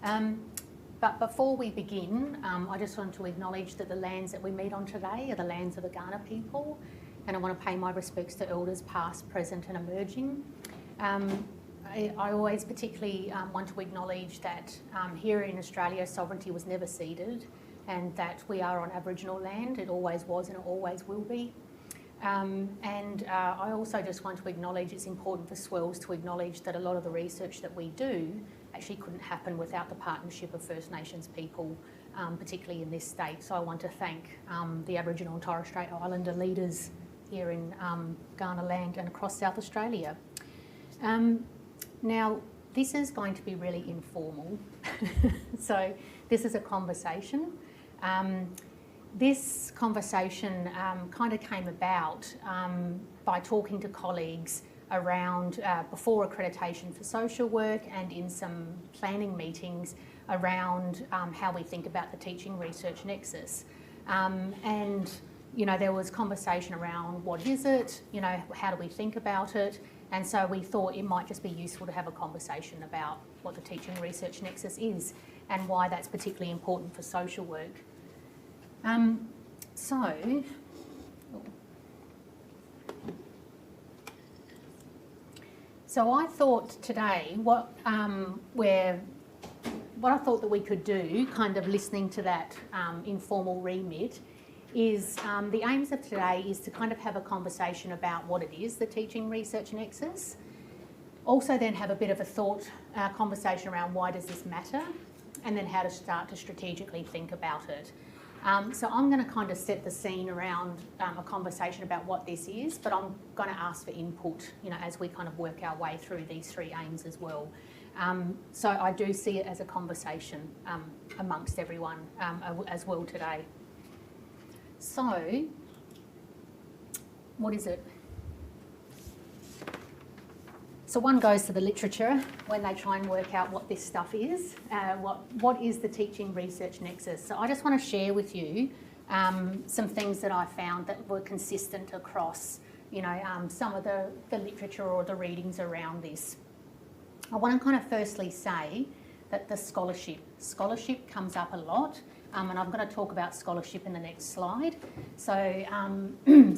But before we begin, I just want to acknowledge that the lands that we meet on today are the lands of the Kaurna people, and I want to pay my respects to elders past, present and emerging. I always particularly want to acknowledge that here in Australia, sovereignty was never ceded, and that we are on Aboriginal land. It always was and it always will be. I also just want to acknowledge it's important for SWIRLS to acknowledge that a lot of the research that we do actually couldn't happen without the partnership of First Nations people, particularly in this state. So I want to thank the Aboriginal and Torres Strait Islander leaders here in Kaurna land and across South Australia. Now, this is going to be really informal. So this is a conversation. This conversation kind of came about by talking to colleagues around before accreditation for social work and in some planning meetings around how we think about the teaching research nexus. And, you know, there was conversation around what is it, you know, how do we think about it? And so we thought it might just be useful to have a conversation about what the teaching research nexus is and why that's particularly important for social work. So I thought today what I thought that we could do, kind of listening to that informal remit, is the aims of today is to kind of have a conversation about what it is, the teaching research nexus. Also then have a bit of a thought conversation around why does this matter, and then how to start to strategically think about it. So I'm going to kind of set the scene around a conversation about what this is, but I'm going to ask for input, you know, as we kind of work our way through these three aims as well. So I do see it as a conversation amongst everyone as well today. So, what is it? So one goes to the literature when they try and work out what this stuff is. What is the teaching research nexus? So I just want to share with you some things that I found that were consistent across, you know, some of the literature or the readings around this. I want to kind of firstly say that the scholarship comes up a lot. And I'm going to talk about scholarship in the next slide. So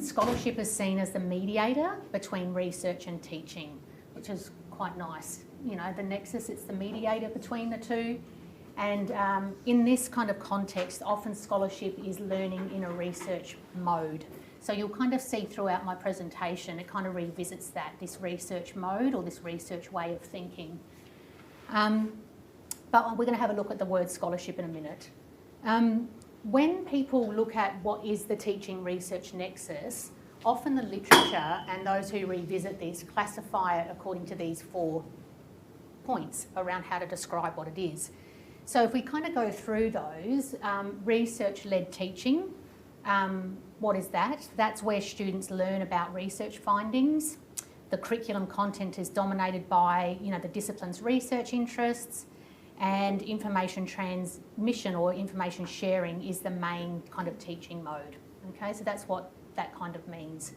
scholarship is seen as the mediator between research and teaching, which is quite nice. You know, the nexus, it's the mediator between the two. And in this kind of context, often scholarship is learning in a research mode. So you'll kind of see throughout my presentation, it kind of revisits that, this research mode or this research way of thinking. But we're going to have a look at the word scholarship in a minute. When people look at what is the teaching research nexus, often the literature and those who revisit this classify it according to these 4 points around how to describe what it is. So if we kind of go through those, research-led teaching, what is that? That's where students learn about research findings. The curriculum content is dominated by, you know, the discipline's research interests, and information transmission or information sharing is the main kind of teaching mode. Okay, so that's what that kind of means.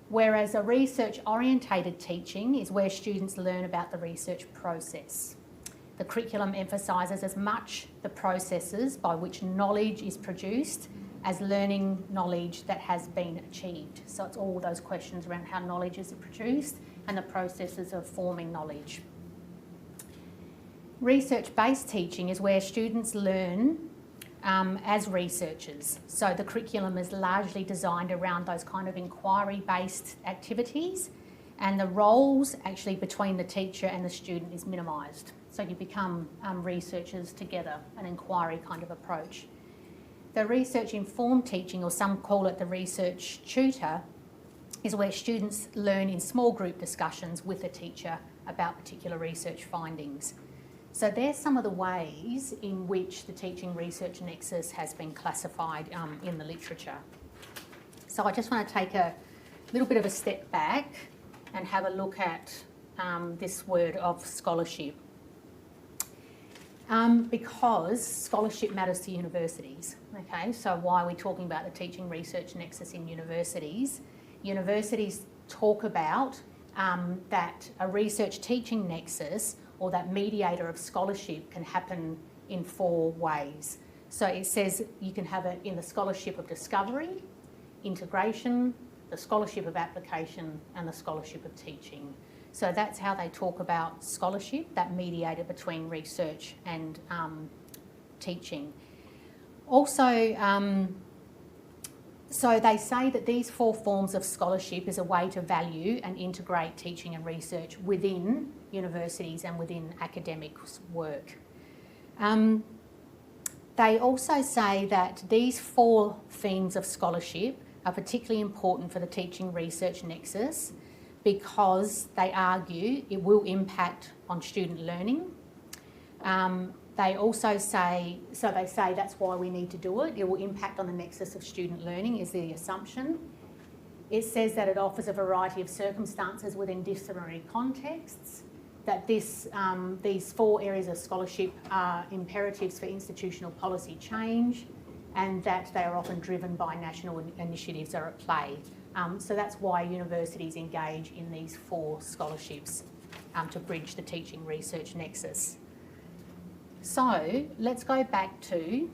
Whereas a research-orientated teaching is where students learn about the research process. The curriculum emphasises as much the processes by which knowledge is produced as learning knowledge that has been achieved. So it's all those questions around how knowledge is produced and the processes of forming knowledge. Research-based teaching is where students learn as researchers. So the curriculum is largely designed around those kind of inquiry-based activities, and the roles actually between the teacher and the student is minimised. So you become researchers together, an inquiry kind of approach. The research-informed teaching, or some call it the research tutor, is where students learn in small group discussions with a teacher about particular research findings. So there's some of the ways in which the teaching research nexus has been classified in the literature. So I just want to take a little bit of a step back and have a look at this word of scholarship. Because scholarship matters to universities, okay? So why are we talking about the teaching research nexus in universities? Universities talk about that a research teaching nexus or that mediator of scholarship can happen in 4 ways. So it says you can have it in the scholarship of discovery, integration, the scholarship of application, and the scholarship of teaching. So that's how they talk about scholarship, that mediator between research and teaching. Also, so they say that these 4 forms of scholarship is a way to value and integrate teaching and research within universities and within academic work. They also say that these 4 themes of scholarship are particularly important for the teaching research nexus because they argue it will impact on student learning. They also say, so they say that's why we need to do it. It will impact on the nexus of student learning is the assumption. It says that it offers a variety of circumstances within disciplinary contexts, that these 4 areas of scholarship are imperatives for institutional policy change, and that they are often driven by national initiatives that are at play. So that's why universities engage in these 4 scholarships to bridge the teaching research nexus. So let's go back to,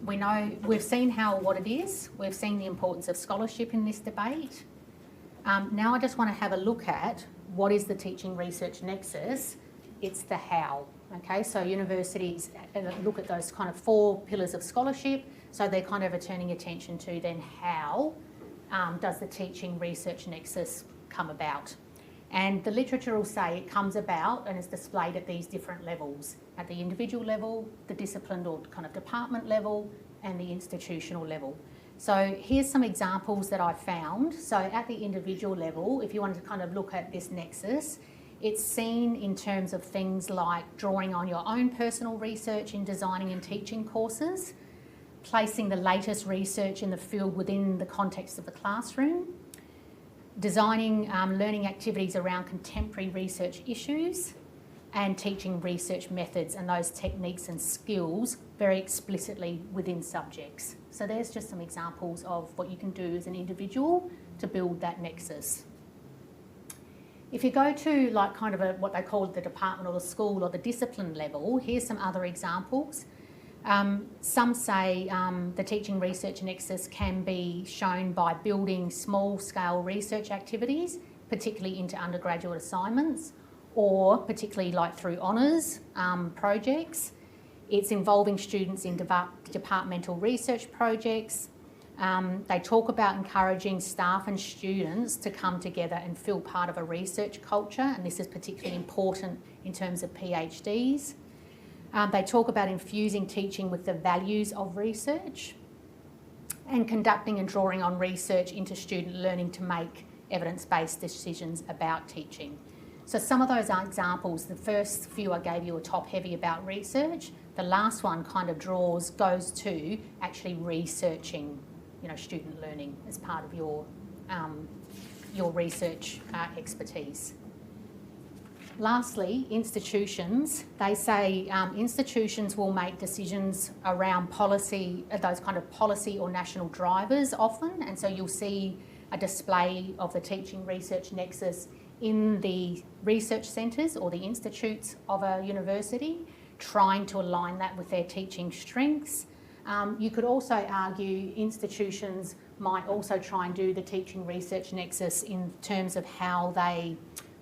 we've seen what it is, we've seen the importance of scholarship in this debate. Now I just want to have a look at what is the teaching research nexus. It's the how, okay? So universities look at those kind of 4 pillars of scholarship, so they're kind of turning attention to then how does the teaching research nexus come about. And the literature will say it comes about and is displayed at these different levels, at the individual level, the discipline or kind of department level, and the institutional level. So here's some examples that I found. So at the individual level, if you wanted to kind of look at this nexus, it's seen in terms of things like drawing on your own personal research in designing and teaching courses, placing the latest research in the field within the context of the classroom, designing learning activities around contemporary research issues, and teaching research methods and those techniques and skills very explicitly within subjects. So there's just some examples of what you can do as an individual to build that nexus. If you go to like kind of what they call the department or the school or the discipline level, here's some other examples. Some say the teaching research nexus can be shown by building small-scale research activities, particularly into undergraduate assignments, or particularly like through honours projects. It's involving students in departmental research projects. They talk about encouraging staff and students to come together and feel part of a research culture, and this is particularly important in terms of PhDs. They talk about infusing teaching with the values of research and conducting and drawing on research into student learning to make evidence-based decisions about teaching. So some of those are examples. The first few I gave you are top-heavy about research. The last one kind of goes to actually researching, student learning as part of your research expertise. Lastly, institutions. They say institutions will make decisions around policy, those kind of policy or national drivers often, and so you'll see a display of the teaching research nexus in the research centres or the institutes of a university, trying to align that with their teaching strengths. You could also argue institutions might also try and do the teaching research nexus in terms of how they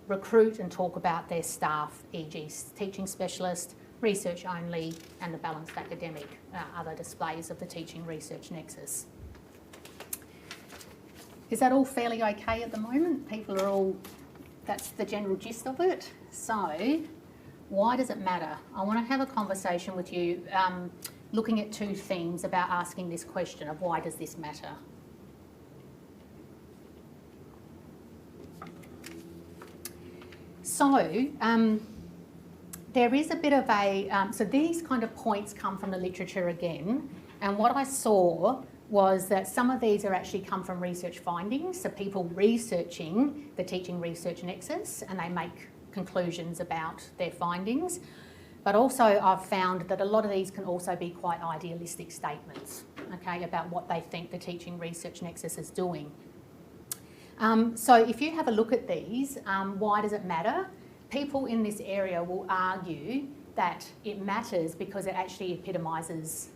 recruit and talk about their staff, e.g. teaching specialist, research only, and the balanced academic, other displays of the teaching research nexus. Is that all fairly okay at the moment? People are all, that's the general gist of it. So, why does it matter? I want to have a conversation with you looking at 2 themes about asking this question of why does this matter? So, there is a bit of a, so these kind of points come from the literature again, and what I saw was that some of these are actually come from research findings, so people researching the teaching research nexus, and they make conclusions about their findings. But also I've found that a lot of these can also be quite idealistic statements, okay, about what they think the teaching research nexus is doing. So if you have a look at these, why does it matter? people in this area will argue that it matters because it actually epitomises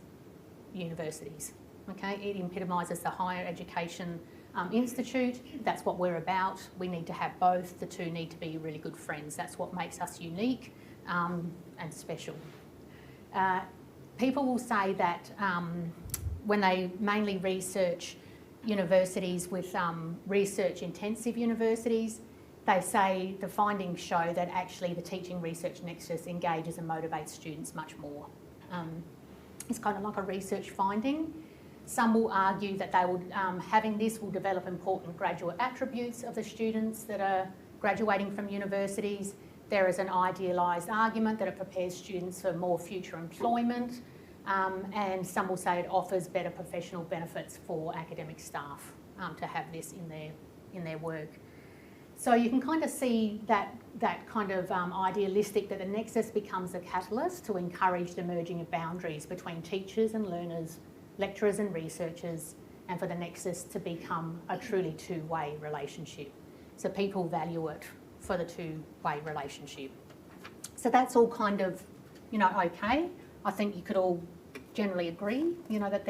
universities, okay? It epitomises the higher education institute. That's what we're about. We need to have both. The two need to be really good friends. That's what makes us unique and special. People will say that when they mainly research universities with research-intensive universities, they say the findings show that actually the teaching research nexus engages and motivates students much more. It's kind of like a research finding. Some will argue that they would, having this will develop important graduate attributes of the students that are graduating from universities. There is an idealised argument that it prepares students for more future employment, and some will say it offers better professional benefits for academic staff to have this in their work. So you can kind of see that kind of idealistic, that the nexus becomes a catalyst to encourage the merging of boundaries between teachers and learners, lecturers and researchers, and for the nexus to become a truly two-way relationship. So people value it for the two-way relationship. So that's all kind of, okay. I think you could all generally agree, that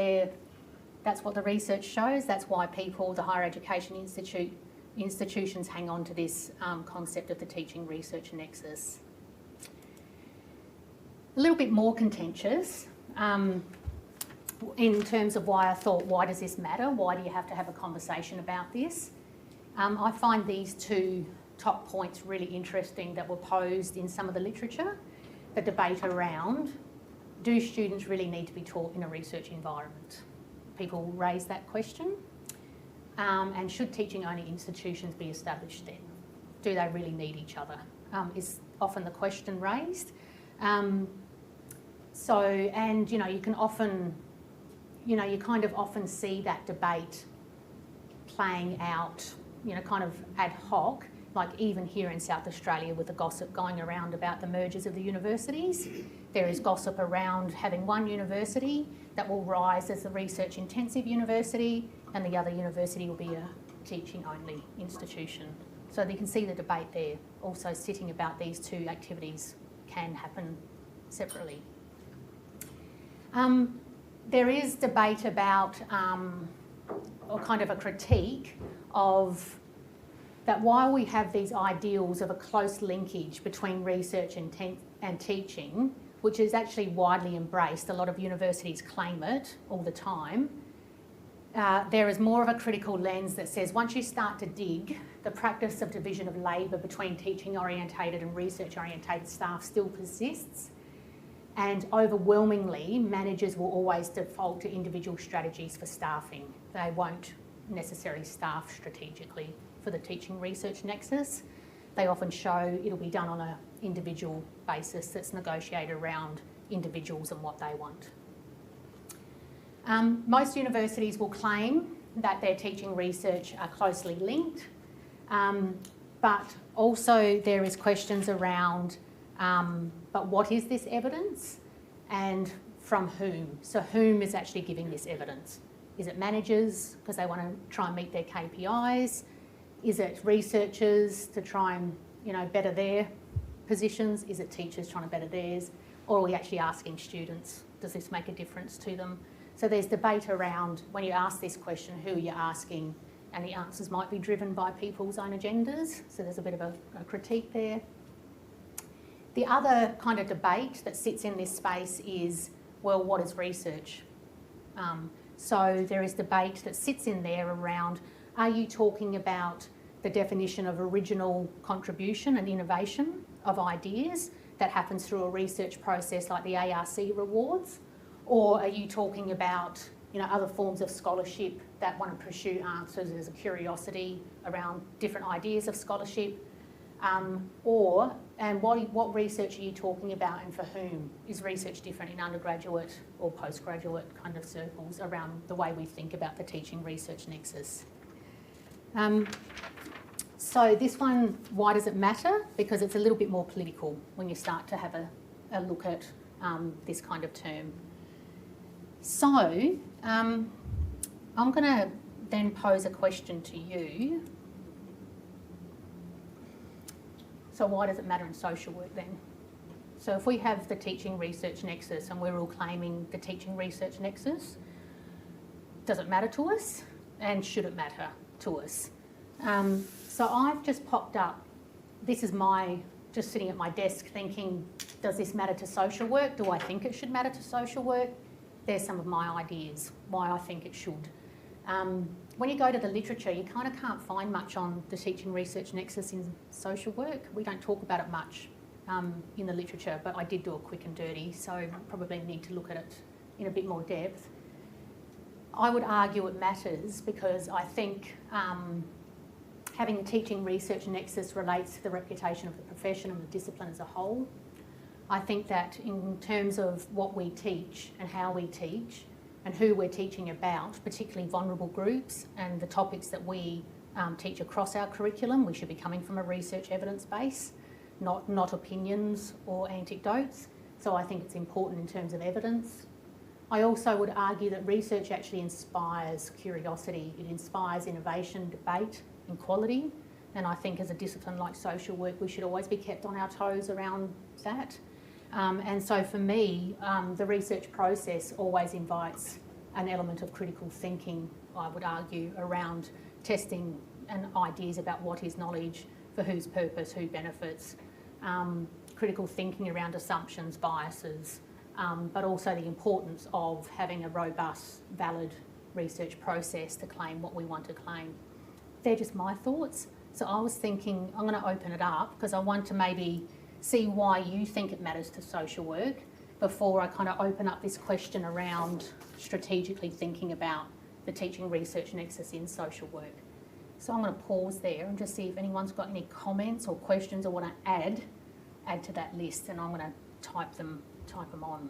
that's what the research shows. That's why people, the higher education institutions hang on to this concept of the teaching research nexus. A little bit more contentious in terms of why I thought, why does this matter? Why do you have to have a conversation about this? I find these two top points really interesting that were posed in some of the literature. The debate around, do students really need to be taught in a research environment? People raise that question. And should teaching-only institutions be established then? Do they really need each other? Is often the question raised. You can often, you kind of often see that debate playing out, kind of ad hoc, like even here in South Australia with the gossip going around about the mergers of the universities. There is gossip around having one university that will rise as a research-intensive university, and the other university will be a teaching-only institution. So you can see the debate there, also sitting about these two activities can happen separately. There is debate about, or kind of a critique of, that while we have these ideals of a close linkage between research and teaching, which is actually widely embraced, a lot of universities claim it all the time, there is more of a critical lens that says once you start to dig, the practice of division of labour between teaching-orientated and research-orientated staff still persists, and overwhelmingly managers will always default to individual strategies for staffing. They won't necessarily staff strategically for the teaching research nexus. They often show it'll be done on an individual basis that's negotiated around individuals and what they want. Most universities will claim that their teaching research are closely linked, but also there is questions around, but what is this evidence and from whom? So whom is actually giving this evidence? Is it managers because they want to try and meet their KPIs? Is it researchers to try and, better their positions? Is it teachers trying to better theirs? Or are we actually asking students, does this make a difference to them? So there's debate around, when you ask this question, who are you asking? And the answers might be driven by people's own agendas. So there's a bit of a critique there. The other kind of debate that sits in this space is, well, what is research? So there is debate that sits in there around, are you talking about the definition of original contribution and innovation of ideas that happens through a research process like the ARC rewards? Or are you talking about, other forms of scholarship that want to pursue answers as a curiosity around different ideas of scholarship? What research are you talking about and for whom? Is research different in undergraduate or postgraduate kind of circles around the way we think about the teaching research nexus? So this one, why does it matter? Because it's a little bit more political when you start to have a look at this kind of term. So I'm going to then pose a question to you. So So why does it matter in social work then? So if we have the teaching research nexus and we're all claiming the teaching research nexus, does it matter to us? And should it matter to us? So I've just popped up, this is just sitting at my desk thinking, does this matter to social work? Do I think it should matter to social work? There's some of my ideas why I think it should. When you go to the literature, you kind of can't find much on the teaching research nexus in social work. We don't talk about it much in the literature, but I did do a quick and dirty, so probably need to look at it in a bit more depth. I would argue it matters because I think having a teaching research nexus relates to the reputation of the profession and the discipline as a whole. I think that in terms of what we teach and how we teach and who we're teaching about, particularly vulnerable groups and the topics that we teach across our curriculum, we should be coming from a research evidence base, not opinions or anecdotes. So I think it's important in terms of evidence. I also would argue that research actually inspires curiosity. It inspires innovation, debate, and quality. And I think as a discipline like social work, we should always be kept on our toes around that. And so for me, the research process always invites an element of critical thinking, I would argue, around testing and ideas about what is knowledge, for whose purpose, who benefits, critical thinking around assumptions, biases, but also the importance of having a robust, valid research process to claim what we want to claim. They're just my thoughts. So I was thinking, I'm going to open it up because I want to maybe see why you think it matters to social work before I kind of open up this question around strategically thinking about the teaching research nexus in social work. So I'm going to pause there and just see if anyone's got any comments or questions or want to add to that list, and I'm going to type them on.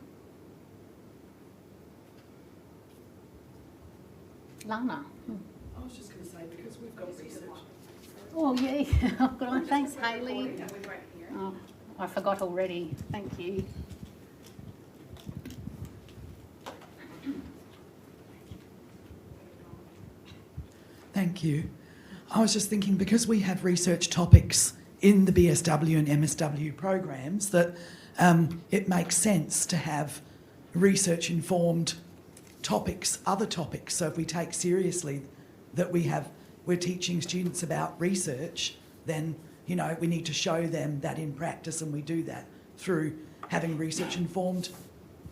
Lana. I was just going to say, because we've got research. Oh, yeah. Good on. Thanks, Hayley. Oh, I forgot already. Thank you. Thank you. I was just thinking, because we have research topics in the BSW and MSW programs, that it makes sense to have research-informed topics, other topics. So if we take seriously that we're teaching students about research, then, you know, we need to show them that in practice, and we do that through having research-informed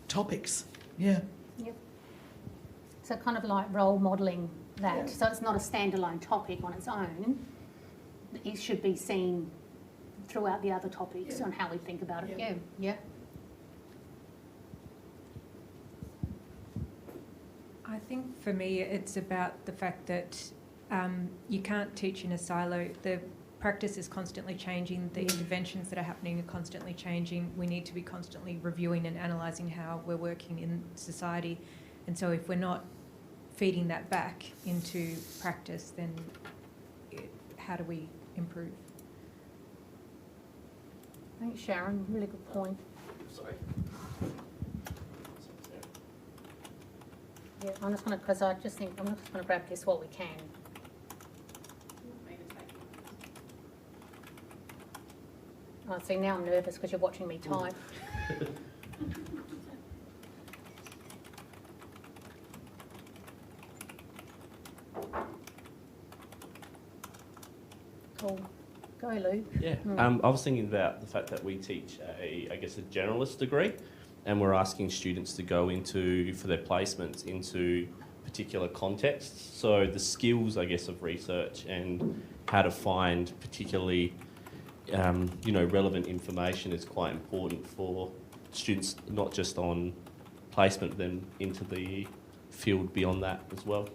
topics. Yeah. Yep. So kind of like role modelling that. Yeah. So it's not a standalone topic on its own. It should be seen throughout the other topics on how we think about it. Yeah. Yeah. I think for me it's about the fact that you can't teach in a silo. The practice is constantly changing, the interventions that are happening are constantly changing. We need to be constantly reviewing and analysing how we're working in society. And so if we're not feeding that back into practice, then how do we improve? Thanks, Sharon. Really good point. Sorry. Yeah, I'm just going to, because I just think, I'm just going to grab this while we can. Oh, see, now I'm nervous because you're watching me type. Cool. Go, Luke. Yeah, I was thinking about the fact that we teach a generalist degree, and we're asking students to go into, for their placements, into particular contexts. So the skills, I guess, of research and how to find particularly, relevant information is quite important for students, not just on placement, then into the field beyond that as well.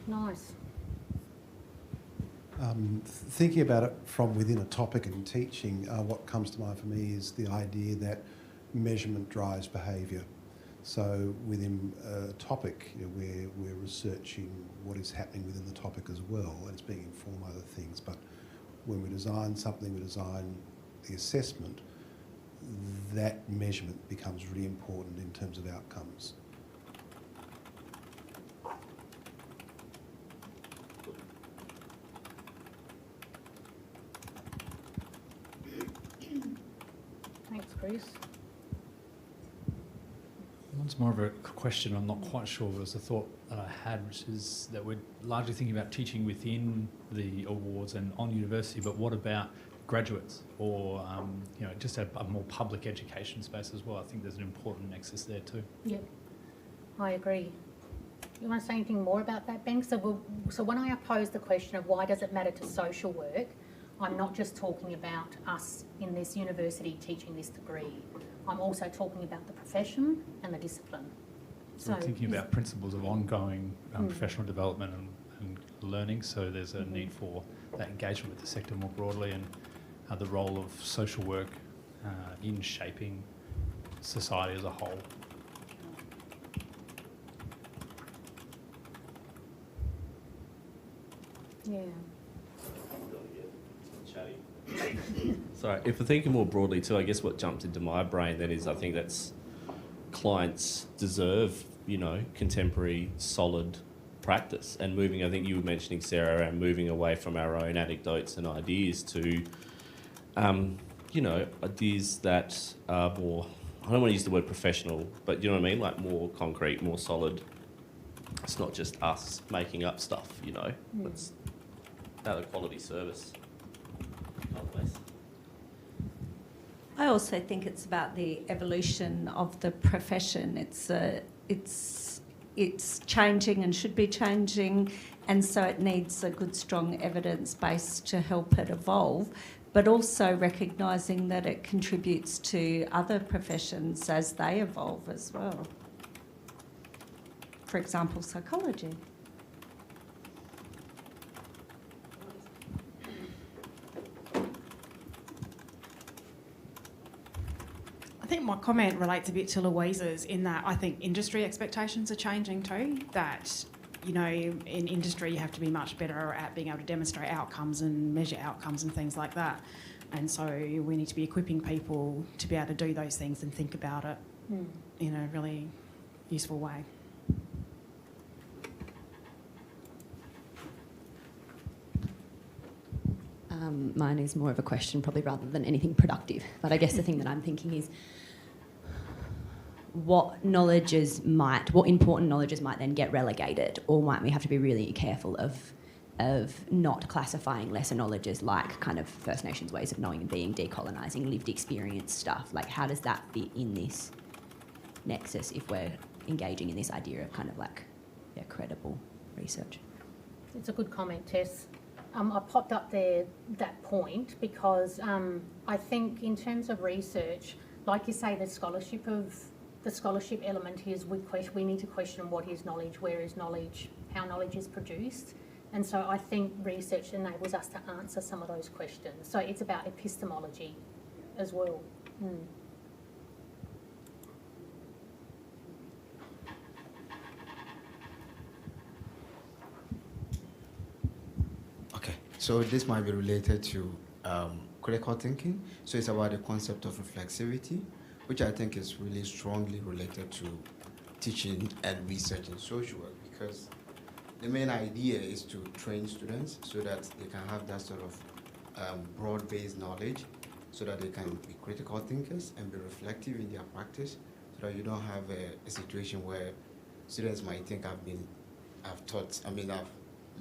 Nice. Thinking about it from within a topic and teaching, what comes to mind for me is the idea that measurement drives behaviour. So within a topic, we're researching what is happening within the topic as well, and it's being informed by other things. But when we design something, we design the assessment, that measurement becomes really important in terms of outcomes. Bruce? One's more of a question. I'm not quite sure. It was a thought that I had, which is that we're largely thinking about teaching within the awards and on university, but what about graduates or just a more public education space as well? I think there's an important nexus there too. Yeah, I agree. You want to say anything more about that, Ben? So when I pose the question of why does it matter to social work, I'm not just talking about us in this university teaching this degree. I'm also talking about the profession and the discipline. So we're thinking about principles of ongoing professional development and learning, so there's a need for that engagement with the sector more broadly, and the role of social work in shaping society as a whole. Yeah. Sorry, if we're thinking more broadly too, I guess what jumped into my brain then is I think that's clients deserve, contemporary, solid practice, and moving, I think you were mentioning, Sarah, around moving away from our own anecdotes and ideas to, ideas that are more, I don't want to use the word professional, but you know what I mean? Like more concrete, more solid. It's not just us making up stuff, It's about a quality service. I also think it's about the evolution of the profession. It's changing and should be changing, and so it needs a good, strong evidence base to help it evolve, but also recognising that it contributes to other professions as they evolve as well. For example, psychology. I think my comment relates a bit to Louise's in that I think industry expectations are changing too. That, in industry you have to be much better at being able to demonstrate outcomes and measure outcomes and things like that. And so we need to be equipping people to be able to do those things and think about it in a really useful way. Mine is more of a question probably rather than anything productive. But I guess the thing that I'm thinking is what important knowledges might then get relegated, or might we have to be really careful of not classifying lesser knowledges like kind of First Nations ways of knowing and being, decolonising, lived experience stuff. Like how does that fit in this nexus if we're engaging in this idea of kind of credible research? It's a good comment, Tess. I popped up there that point because I think in terms of research, like you say, the scholarship element is we need to question what is knowledge, where is knowledge, how knowledge is produced. And so I think research enables us to answer some of those questions. So it's about epistemology as well. Okay, so this might be related to critical thinking. So it's about the concept of reflexivity, which I think is really strongly related to teaching and research in social work, because the main idea is to train students so that they can have that sort of broad-based knowledge, so that they can be critical thinkers and be reflective in their practice, so that you don't have a situation where students might think I've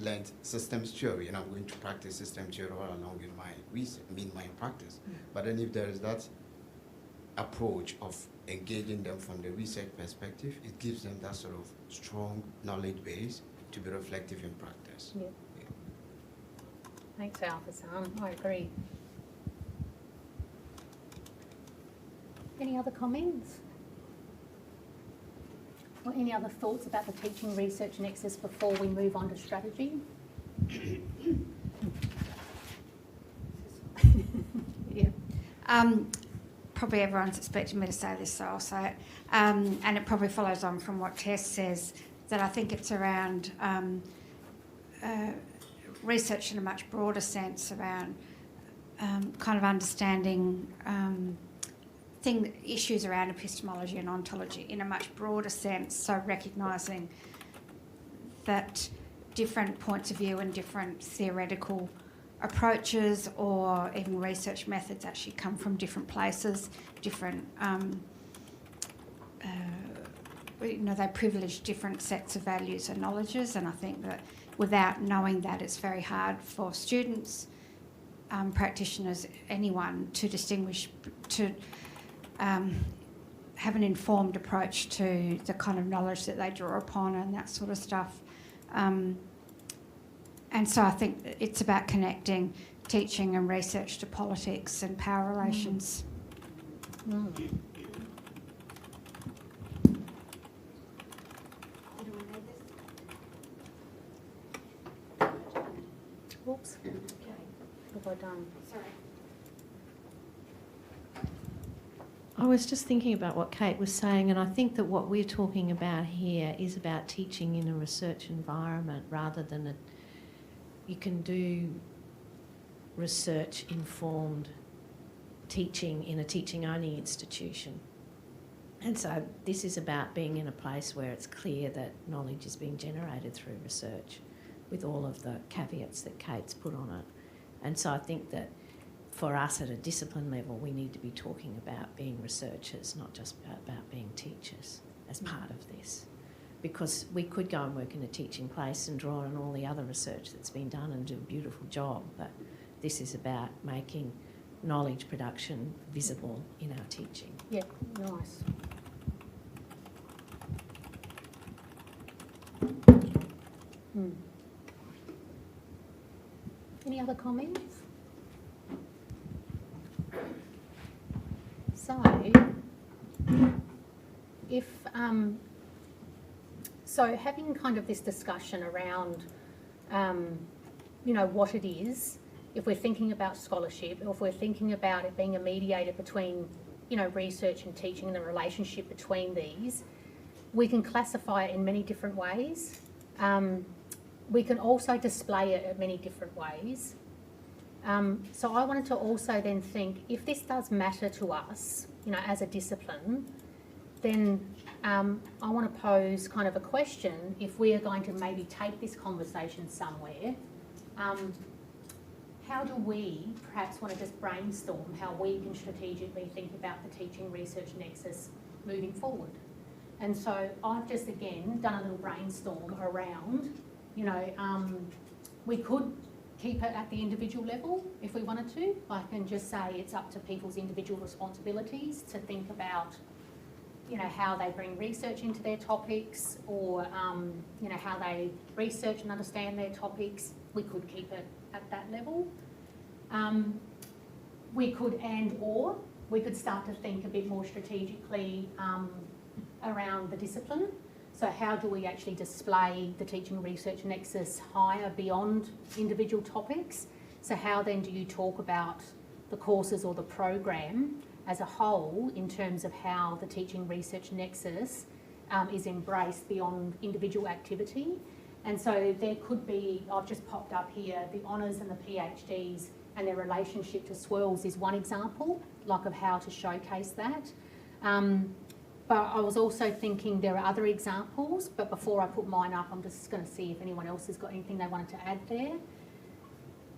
learned systems theory and I'm going to practice systems theory all along in my research, my practice. But then if there is that approach of engaging them from the research perspective, it gives them that sort of strong knowledge base to be reflective in practice. Yeah. Thanks, Alpha-san. I agree. Any other comments? Or any other thoughts about the teaching research nexus before we move on to strategy? Yeah. Probably everyone's expecting me to say this, so I'll say it. And it probably follows on from what Tess says, that I think it's around research in a much broader sense around kind of understanding issues around epistemology and ontology in a much broader sense, so recognising that different points of view and different theoretical approaches or even research methods actually come from different places, different, they privilege different sets of values and knowledges, and I think that without knowing that, it's very hard for students, practitioners, anyone to distinguish, to have an informed approach to the kind of knowledge that they draw upon and that sort of stuff. And so I think it's about connecting teaching and research to politics and power relations. Whoops. Okay. What have I done? Sorry. I was just thinking about what Kate was saying, and I think that what we're talking about here is about teaching in a research environment rather than you can do research-informed teaching in a teaching-only institution. And so this is about being in a place where it's clear that knowledge is being generated through research with all of the caveats that Kate's put on it. And so I think that for us at a discipline level, we need to be talking about being researchers, not just about being teachers as part of this. Because we could go and work in a teaching place and draw on all the other research that's been done and do a beautiful job, but this is about making knowledge production visible in our teaching. Yeah, nice. Any other comments? So, if so, having kind of this discussion around, what it is, if we're thinking about scholarship, or if we're thinking about it being a mediator between, research and teaching and the relationship between these, we can classify it in many different ways. We can also display it in many different ways. So I wanted to also then think, if this does matter to us, as a discipline, then I want to pose kind of a question, if we are going to maybe take this conversation somewhere, how do we perhaps want to just brainstorm how we can strategically think about the teaching research nexus moving forward? And so I've just, again, done a little brainstorm around, we could keep it at the individual level if we wanted to. I can just say it's up to people's individual responsibilities to think about, how they bring research into their topics, or, how they research and understand their topics. We could keep it at that level. We could we could start to think a bit more strategically around the discipline. So how do we actually display the teaching research nexus higher beyond individual topics? So how then do you talk about the courses or the program as a whole in terms of how the teaching research nexus is embraced beyond individual activity? And so there could be, I've just popped up here, the honours and the PhDs and their relationship to SWIRLS is one example, like of how to showcase that. But I was also thinking there are other examples, but before I put mine up, I'm just going to see if anyone else has got anything they wanted to add there.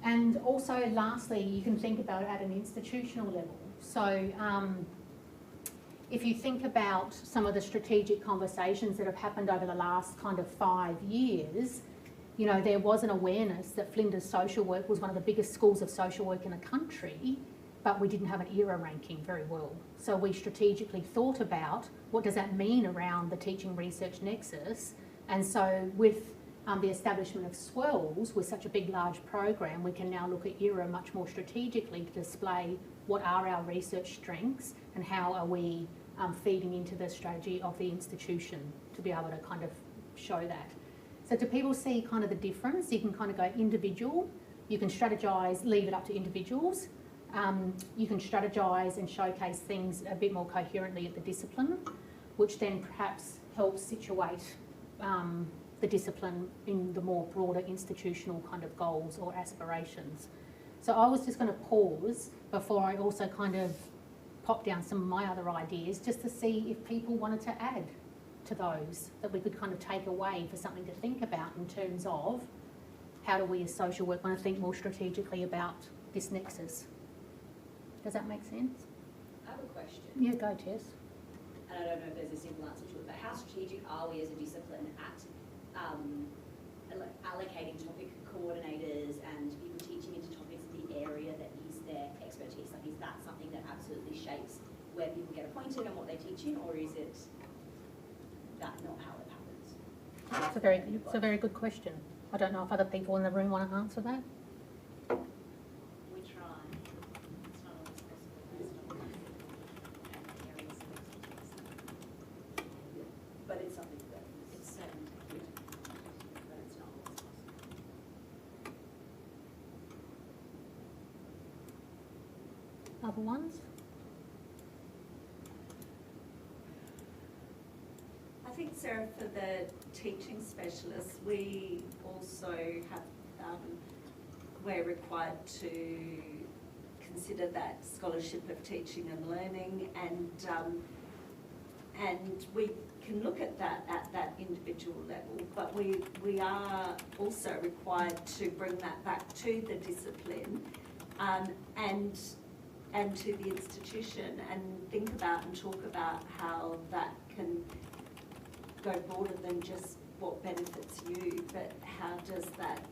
And also, lastly, you can think about it at an institutional level. So if you think about some of the strategic conversations that have happened over the last kind of 5 years, there was an awareness that Flinders social work was one of the biggest schools of social work in the country, but we didn't have an ERA ranking very well. So we strategically thought about what does that mean around the teaching research nexus. And so with the establishment of SWIRLS, with such a big, large program, we can now look at ERA much more strategically to display what are our research strengths and how are we feeding into the strategy of the institution to be able to kind of show that. So do people see kind of the difference? You can kind of go individual, you can strategise, leave it up to individuals. You can strategise and showcase things a bit more coherently at the discipline, which then perhaps helps situate the discipline in the more broader institutional kind of goals or aspirations. So I was just going to pause before I also kind of pop down some of my other ideas just to see if people wanted to add to those that we could kind of take away for something to think about in terms of how do we as social work want to think more strategically about this nexus? Does that make sense? I have a question. Yeah, go, Jess. And I don't know if there's a simple answer to it, but how strategic are we as a discipline at allocating topic coordinators and people teaching into topics in the area that is their expertise? Like, is that something that absolutely shapes where people get appointed and what they teach in, or is it that not how it happens? It's a very good question. I don't know if other people in the room want to answer that. We try. It's not always possible based on areas of expertise. But it's something that it's certain to do, but it's not always possible. Other ones? I think, Sarah, for the teaching specialists, we also have, we're required to consider that scholarship of teaching and learning, and we can look at that individual level, but we are also required to bring that back to the discipline and to the institution, and think about and talk about how that can go broader than just what benefits you, but how does that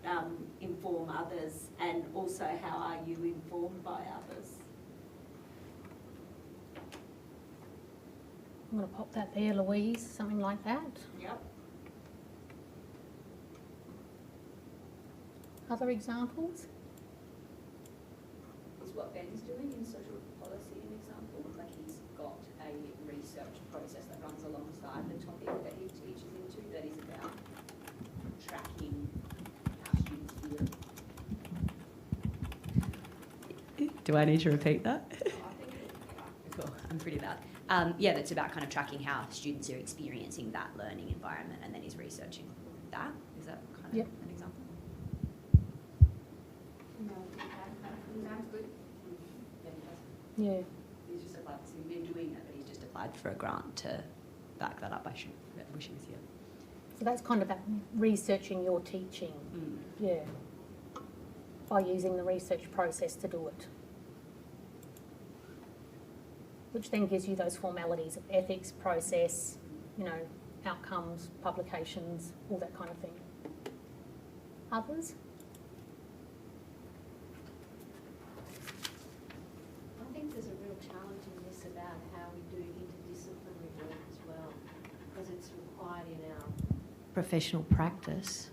inform others, and also how are you informed by others? I'm going to pop that there, Louise, something like that. Yep. Other examples? Is what Ben's doing in social policy an example? Like, he's got a research process that runs alongside the topic that he teaches into that is about tracking how students feel. Do I need to repeat that? Cool, I'm pretty loud. Yeah, that's about kind of tracking how students are experiencing that learning environment, and then he's researching that. Is that kind of an example? Sounds good. Yeah. He's just applied, so he's been doing that, but he's just applied for a grant to back that up. I wish he was here. So that's kind of about researching your teaching. Yeah. By using the research process to do it. Which then gives you those formalities of ethics, process, outcomes, publications, all that kind of thing. Others? I think there's a real challenge in this about how we do interdisciplinary work as well, because it's required in our professional practice.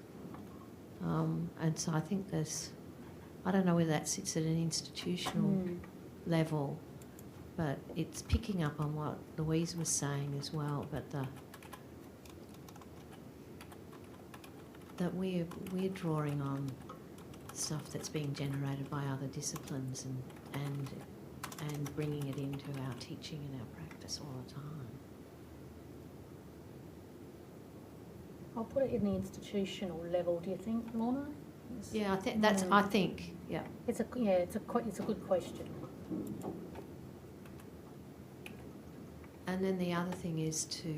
And so I think I don't know whether that sits at an institutional level, but it's picking up on what Louise was saying as well, but that we're drawing on stuff that's being generated by other disciplines and bringing it into our teaching and our practice all the time. I'll put it in the institutional level, do you think, Lorna? Yeah, I think that's, I think, yeah. It's a good question. And then the other thing is to,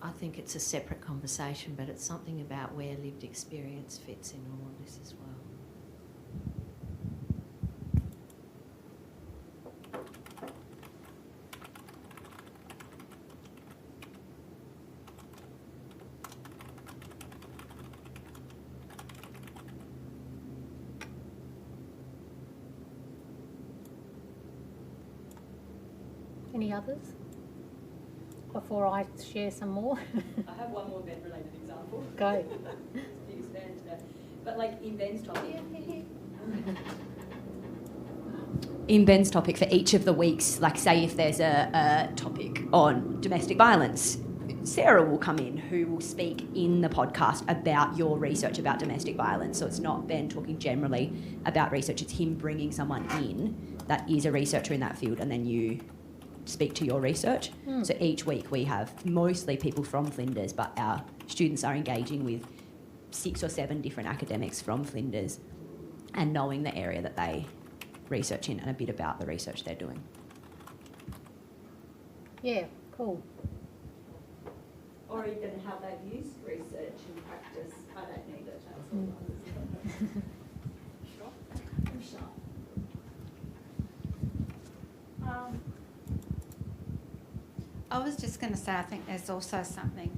I think it's a separate conversation, but it's something about where lived experience fits in all of this as well. Any others? Before I share some more? I have one more event-related example. Go. But like in Ben's topic. In Ben's topic for each of the weeks, like say if there's a topic on domestic violence, Sarah will come in who will speak in the podcast about your research about domestic violence. So it's not Ben talking generally about research, it's him bringing someone in that is a researcher in that field, and then you speak to your research. So each week we have mostly people from Flinders, but our students are engaging with 6 or 7 different academics from Flinders and knowing the area that they research in and a bit about the research they're doing. Yeah, cool. or even how they've used research and practice. I don't need it. That's all I'm sure. I was just going to say, I think there's also something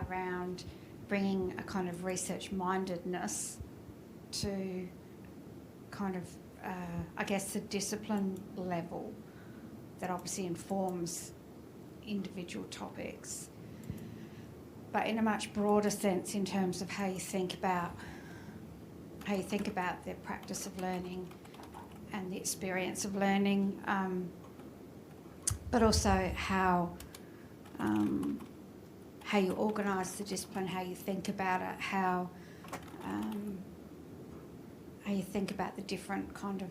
around bringing a kind of research mindedness to kind of, I guess, the discipline level that obviously informs individual topics, but in a much broader sense in terms of how you think about the practice of learning and the experience of learning, but also how you organise the discipline, how you think about it, how you think about the different kind of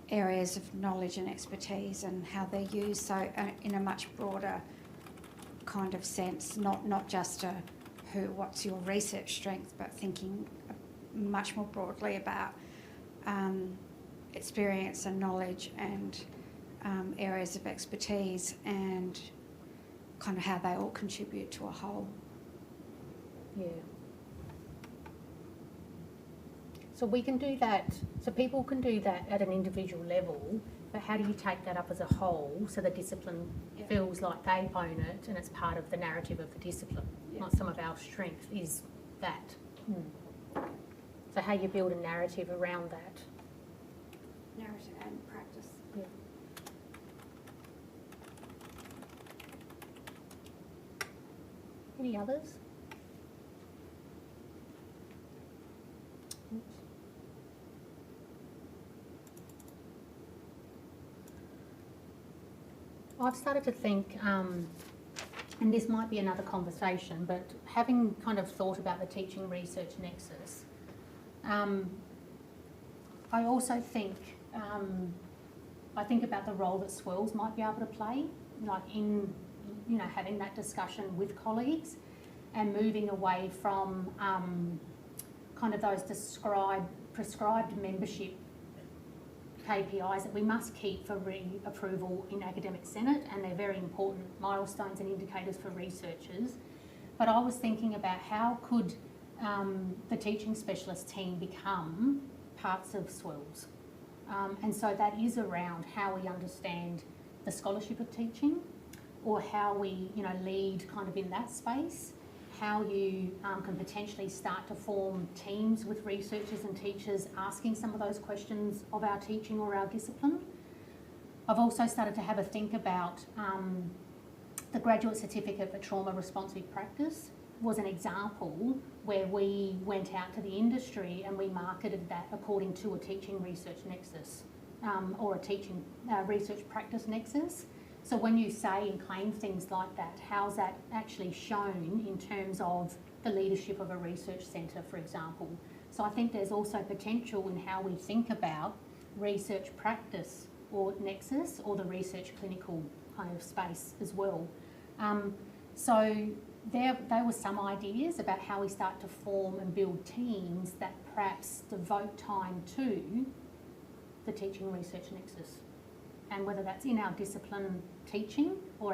areas of knowledge and expertise and how they're used. So in a much broader kind of sense, not just what's your research strength, but thinking much more broadly about experience and knowledge and areas of expertise and kind of how they all contribute to a whole. Yeah. So we can do that, so people can do that at an individual level, but how do you take that up as a whole so the discipline feels like they own it and it's part of the narrative of the discipline? Like some of our strength is that. So how you build a narrative around that. Narrative and practice. Yeah. Any others? Oops. I've started to think, and this might be another conversation, but having kind of thought about the teaching research nexus, I also think, I think about the role that SWIRLS might be able to play, like in, you know, having that discussion with colleagues and moving away from kind of those prescribed membership KPIs that we must keep for re-approval in academic senate, and they're very important milestones and indicators for researchers. But I was thinking about how could the teaching specialist team become parts of SWIRLS. And so that is around how we understand the scholarship of teaching, or how we, you know, lead kind of in that space, how you can potentially start to form teams with researchers and teachers asking some of those questions of our teaching or our discipline. I've also started to have a think about the graduate certificate for trauma responsive practice was an example where we went out to the industry and we marketed that according to a teaching research nexus or a teaching research practice nexus. So when you say and claim things like that, how's that actually shown in terms of the leadership of a research centre, for example? So I think there's also potential in how we think about research practice or nexus, or the research clinical kind of space as well. So there were some ideas about how we start to form and build teams that perhaps devote time to the teaching research nexus. And whether that's in our discipline teaching or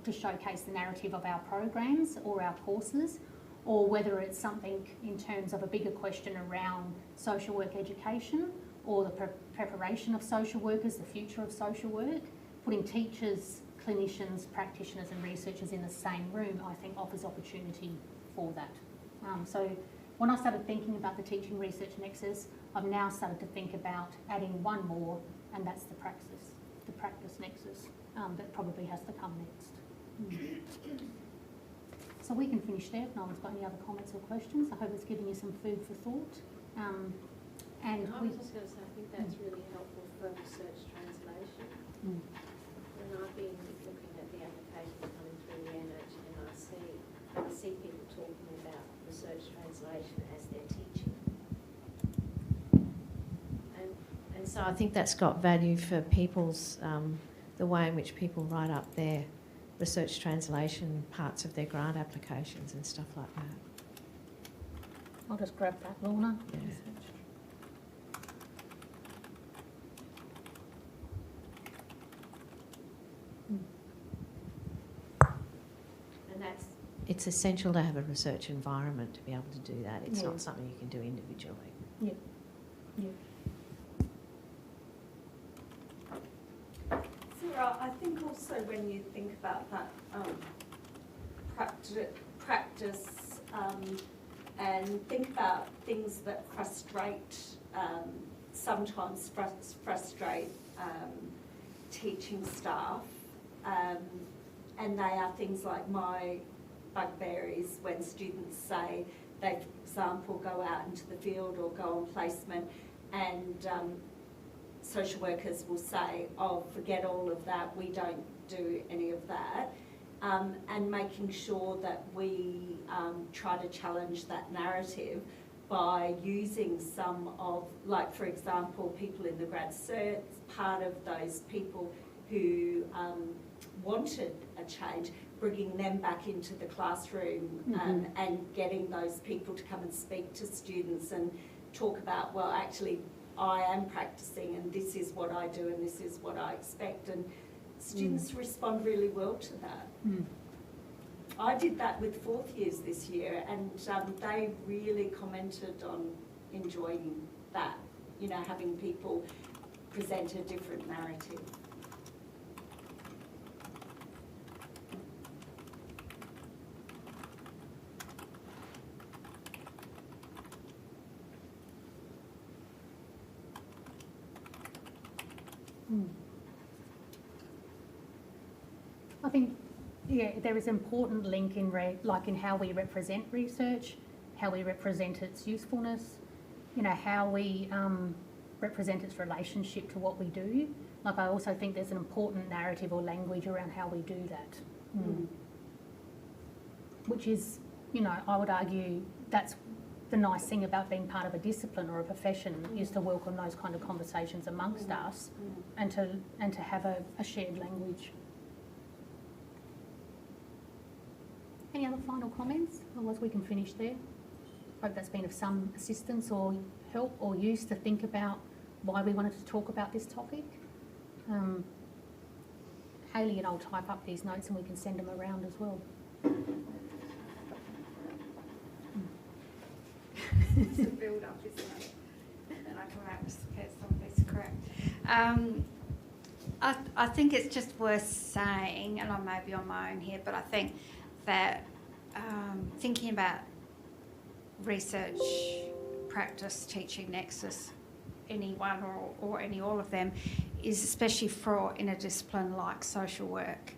to showcase the narrative of our programs or our courses, or whether it's something in terms of a bigger question around social work education or the preparation of social workers, the future of social work, putting teachers, clinicians, practitioners and researchers in the same room, I think offers opportunity for that. So when I started thinking about the teaching research nexus, I've now started to think about adding one more, and that's the practice nexus that probably has to come next. So we can finish there if no one's got any other comments or questions. I hope it's given you some food for thought. And I was just going to say, I think that's really helpful for research translation. When I've been looking at the applications coming through the NH, and I see people talking about research translation as their teaching. And so I think that's got value for people's, the way in which people write up their research translation parts of their grant applications and stuff like that. I'll just grab that, Lorna. Yeah. And that's it's essential to have a research environment to be able to do that. It's Yeah. not something you can do individually. Yeah. Yeah. Sarah, I think also when you think about that practice and think about things that frustrate, sometimes frustrate teaching staff, and they are things like my bugbear is when students say they, for example, go out into the field or go on placement and social workers will say, oh, forget all of that, we don't do any of that. And making sure that we try to challenge that narrative by using some of, like for example, people in the grad cert, part of those people who wanted a change, bringing them back into the classroom and getting those people to come and speak to students and talk about, well, actually, I am practicing and this is what I do and this is what I expect. And students respond really well to that. I did that with fourth years this year and they really commented on enjoying that, you know, having people present a different narrative. I think, yeah, there is an important link in in how we represent research, how we represent its usefulness, you know, how we represent its relationship to what we do. Like I also think there's an important narrative or language around how we do that. Which is, you know, I would argue that's the nice thing about being part of a discipline or a profession is to welcome those kind of conversations amongst us and to have a shared language. Any other final comments? Otherwise we can finish there. Hope that's been of some assistance or help or use to think about why we wanted to talk about this topic. Hayley and I'll type up these notes and we can send them around as well. It's a build up, isn't it? And then I come out with something correct. I think it's just worth saying, and I may be on my own here, but I think that thinking about research, practice, teaching Nexus, any one or any all of them, is especially fraught in a discipline like social work.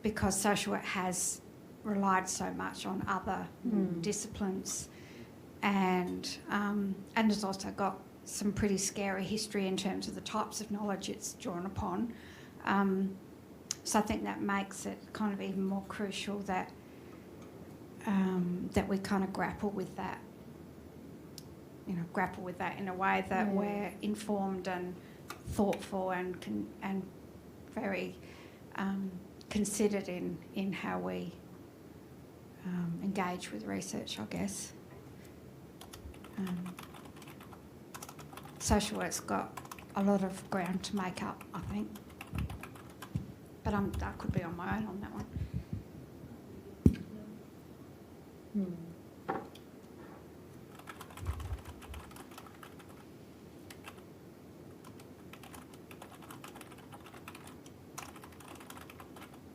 Because social work has relied so much on other disciplines and it's also got some pretty scary history in terms of the types of knowledge it's drawn upon. So I think that makes it kind of even more crucial that that we kind of grapple with that in a way that we're informed and thoughtful and very considered in how we engage with research, I guess. Social work's got a lot of ground to make up, I think. But I could be on my own on that one.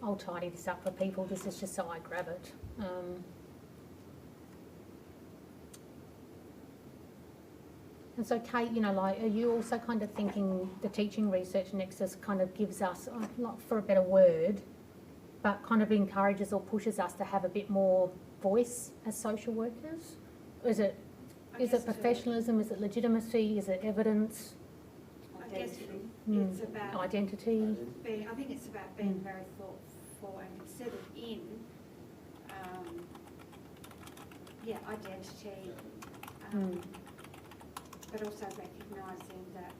I'll tidy this up for people. This is just so I grab it. And so, Kate, you know, like, are you also kind of thinking the teaching research nexus kind of gives us, not for a better word, but kind of encourages or pushes us to have a bit more voice as social workers? Is it professionalism? Is it legitimacy? Is it evidence? I guess it's about identity. I think it's about being very thoughtful and considered in identity, but also recognising that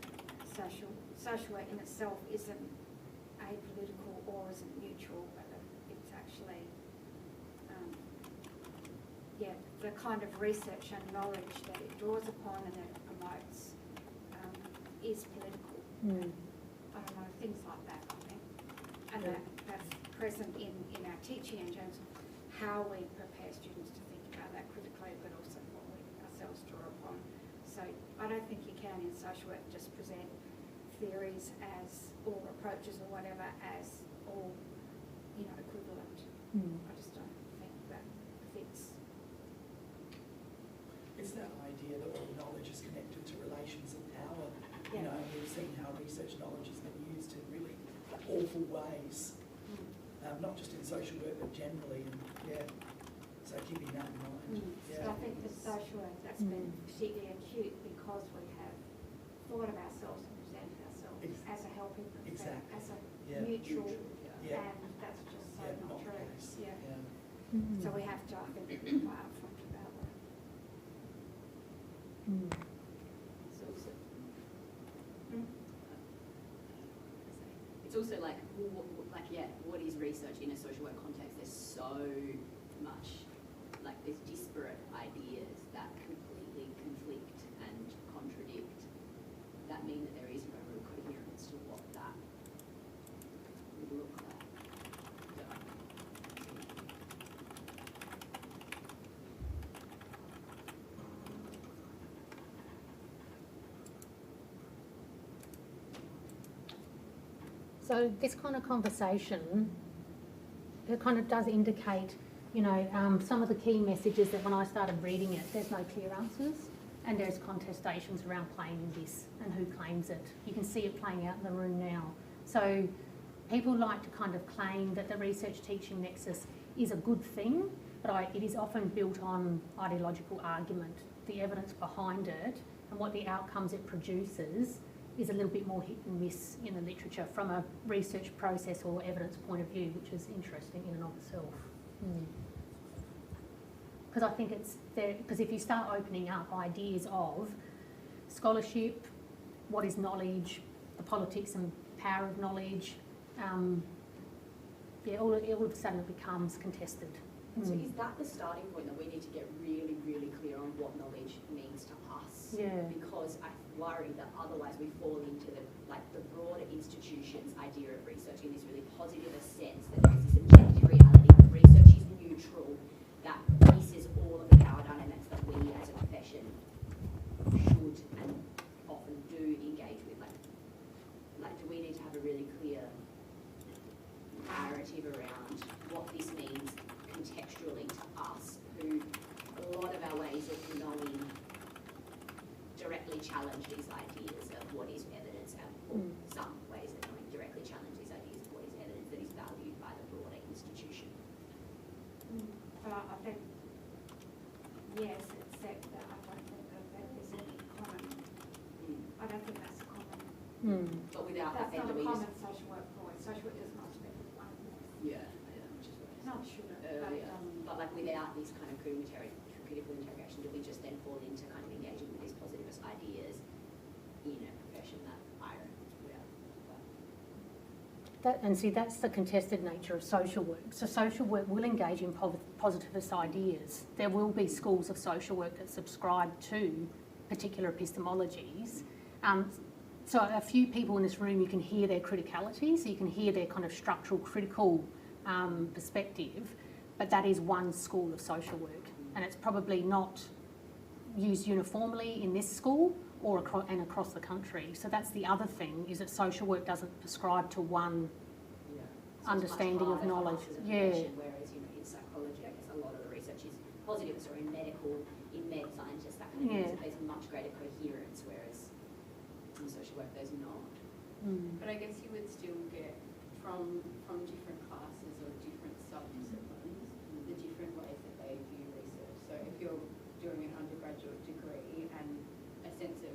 social work in itself isn't apolitical or isn't neutral, but it's actually the kind of research and knowledge that it draws upon and that it promotes is political. I don't know, things like that, I think. And that's present in our teaching in terms of how we prepare students to think about that critically, but also what we ourselves draw upon. So I don't think you can in social work just present theories as, or approaches or whatever, as all, equivalent. I just don't think that fits. It's that idea that all knowledge is connected to relations of power. Yeah. We've seen how research knowledge has been used in really awful ways, not just in social work but generally. And so keeping that in mind. So I think the social work that's been particularly acute because we have thought of ourselves and presented ourselves as a helping profession, as a neutral, and that's just so not true. So we have to, I think, be quite upfront about that. It's also like, what is research in a social work context? There's so much, there's disparate ideas that completely conflict and contradict, that mean that there is no real coherence to what that would look like. So this kind of conversation, it kind of does indicate, some of the key messages that when I started reading it, there's no clear answers and there's contestations around claiming this and who claims it. You can see it playing out in the room now. So people like to kind of claim that the research teaching nexus is a good thing, but it is often built on ideological argument. The evidence behind it and what the outcomes it produces is a little bit more hit and miss in the literature from a research process or evidence point of view, which is interesting in and of itself. Because I think it's there, because if you start opening up ideas of scholarship, what is knowledge, the politics and power of knowledge, all of a sudden it becomes contested. So is that the starting point, that we need to get really, really clear on what knowledge means to us? Yeah. Because I worry that otherwise we fall into the broader institution's idea of research in this really positive sense, that there is this objective reality that research is neutral, that this is all of the power dynamics that we as a profession should and often do engage with. Do we need to have a really clear narrative around what this means contextually to us, who a lot of our ways of knowing directly challenge these ideas of what is evidence, or some ways of knowing directly challenge these ideas of what is evidence that is valued by the broader institution. I think, yes, except that I don't think that is any common. I don't think that's a common. But without that's that, not a we common just... social work point. Social work does not spend one of those. Yeah, which is what I Not sure. earlier. But without this kind of critical interrogation, do we just then fall into kind of engaging with these positivist ideas in a profession that iron? That's the contested nature of social work. So social work will engage in positivist ideas. There will be schools of social work that subscribe to particular epistemologies. So a few people in this room, you can hear their criticality, so you can hear their kind of structural critical perspective, but that is one school of social work, and it's probably not used uniformly in this school or across the country. So that's the other thing, is that social work doesn't prescribe to one understanding of knowledge. Whereas, in psychology, I guess a lot of the research is positivist, or in medical, in med scientists, that kind of thing. So there's much greater coherence, whereas in social work there's not. But I guess you would still get from different classes or different sub-disciplines the different ways that they view research. So if you're doing an undergraduate degree and a sense of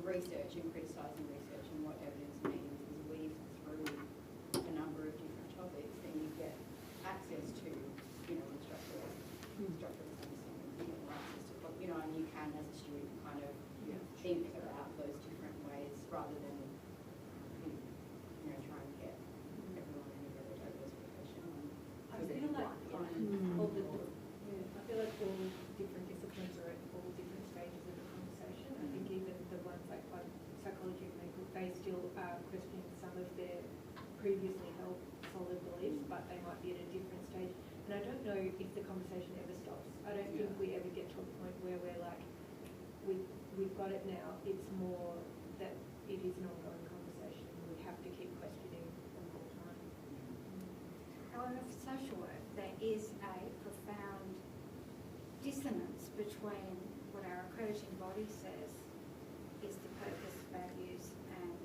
research and criticising research and what evidence means is weaved through a number of different topics, then you get access to, structural understanding, access to, and you can as a student kind of think about those different ways rather than try and get everyone in a really I don't know if the conversation ever stops. I don't think we ever get to a point where we're like, we've got it now. It's more that it is an ongoing conversation. We have to keep questioning all the time. However, for social work, there is a profound dissonance between what our accrediting body says is the purpose, values, and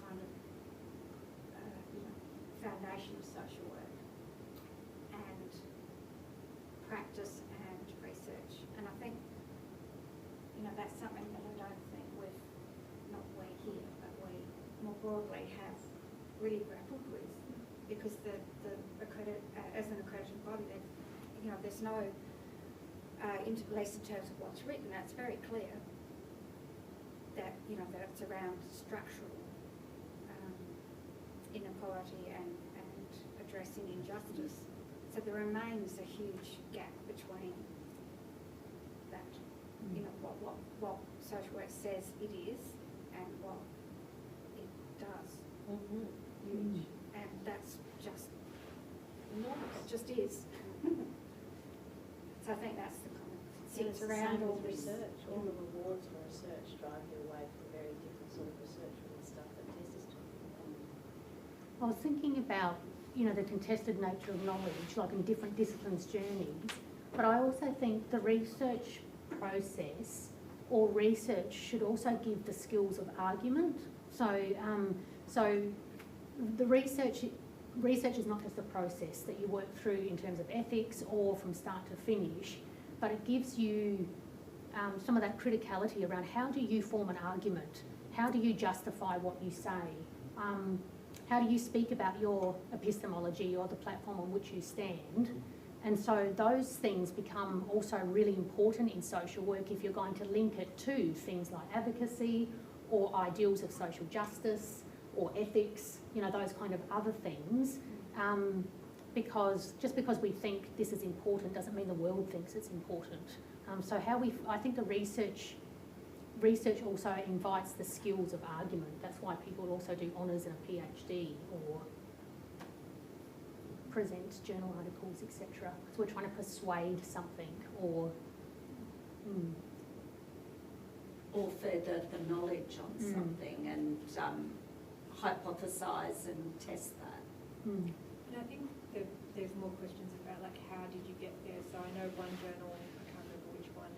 kind of foundation of social work, and practice and research. And I think that's something that I don't think not we here, but we more broadly have really grappled with, because as an accrediting body, there's no at least in terms of what's written, that's very clear that that it's around structural inequality and addressing injustice. So there remains a huge gap between that, what social work says it is and what it does. Huge. And that's just enormous. It just is. So I think that's the kind of sits around all this research. All the rewards for research drive you away from very different sort of research from the stuff that Tess is talking about. I was thinking about, the contested nature of knowledge, like in different disciplines' journeys, but I also think the research process or research should also give the skills of argument. So the research is not just a process that you work through in terms of ethics or from start to finish, but it gives you some of that criticality around how do you form an argument? How do you justify what you say? How do you speak about your epistemology or the platform on which you stand? And so those things become also really important in social work if you're going to link it to things like advocacy or ideals of social justice or ethics, those kind of other things. Because just because we think this is important doesn't mean the world thinks it's important. I think the research also invites the skills of argument. That's why people also do honours in a PhD or present journal articles, etc. So we're trying to persuade something or further the knowledge on something and hypothesise and test that. And I think there's more questions about how did you get there? So I know one journal, I can't remember which one,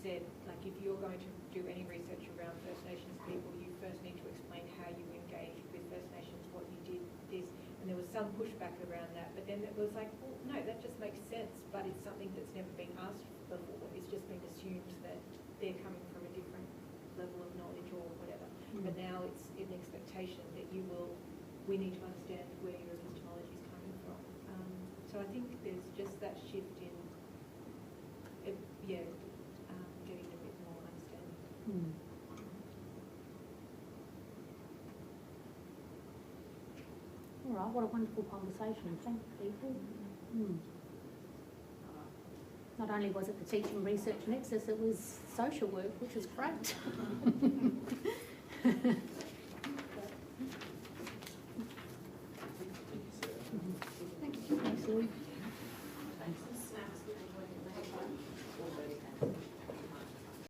said if you're going to do any research around First Nations people, you first need to explain how you engaged with First Nations, what you did, this, and there was some pushback around that. But then it was no, that just makes sense, but it's something that's never been asked before. It's just been assumed that they're coming from a different level of knowledge or whatever. But now it's an expectation that we need to understand where your epistemology is coming from. So I think there's just that shift in, getting a bit more understanding. All right, what a wonderful conversation. Thank people. Not only was it the Teaching Research Nexus, it was social work, which was great.